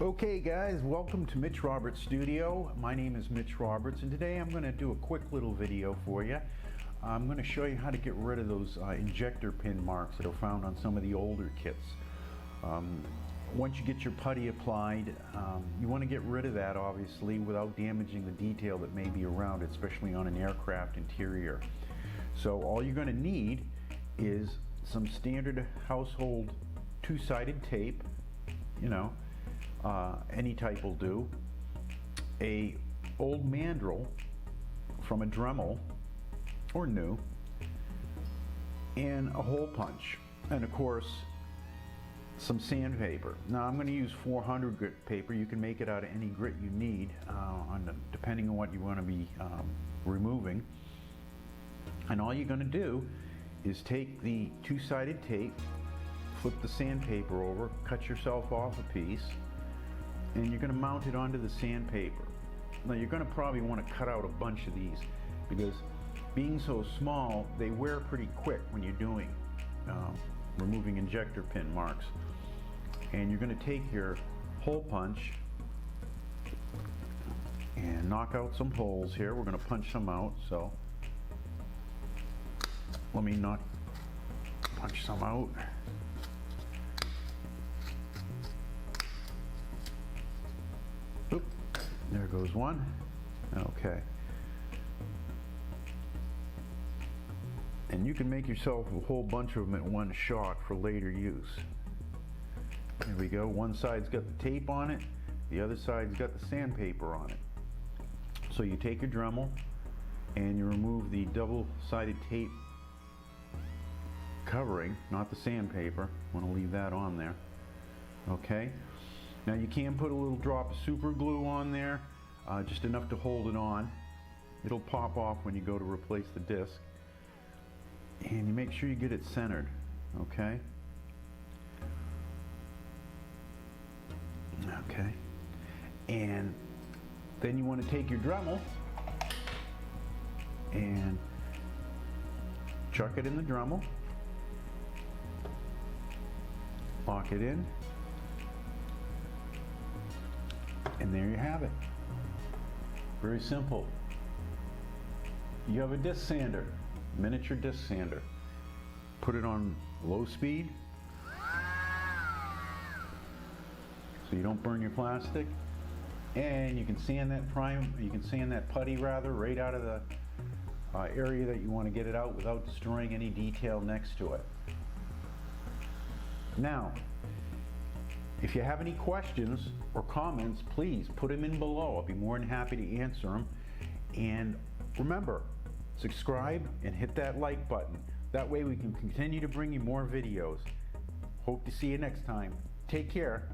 Okay guys, welcome to Mitch Roberts Studio. My name is Mitch Roberts and today I'm going to do a quick little video for you. I'm going to show you how to get rid of those injector pin marks that are found on some of the older kits. Once you get your putty applied, you want to get rid of that obviously without damaging the detail that may be around it, especially on an aircraft interior. So all you're going to need is some standard household two-sided tape, any type will do, a old mandrel from a Dremel or new, and a hole punch, and of course some sandpaper. Now I'm going to use 400 grit paper. You can make it out of any grit you need depending on what you want to be removing. And all you're going to do is take the two-sided tape, flip the sandpaper over, cut yourself off a piece, and you're going to mount it onto the sandpaper. Now you're going to probably want to cut out a bunch of these because being so small, they wear pretty quick when you're doing removing injector pin marks. And you're going to take your hole punch and knock out some holes here. We're going to punch some out, so let me punch some out. Oop, there goes one. Okay. And you can make yourself a whole bunch of them at one shot for later use. There we go. One side's got the tape on it, the other side's got the sandpaper on it. So you take your Dremel and you remove the double-sided tape covering, not the sandpaper. I want to leave that on there. Okay. Now you can put a little drop of super glue on there, just enough to hold it on. It'll pop off when you go to replace the disc. And you make sure you get it centered, okay? Okay. And then you want to take your Dremel and chuck it in the Dremel, lock it in, and there you have it. Very simple. You have a disc sander, miniature disc sander. Put it on low speed so you don't burn your plastic, and you can sand that putty right out of the area that you want to get it out without destroying any detail next to it. Now, if you have any questions or comments, please put them in below. I'll be more than happy to answer them. And remember, subscribe and hit that like button. That way we can continue to bring you more videos. Hope to see you next time. Take care.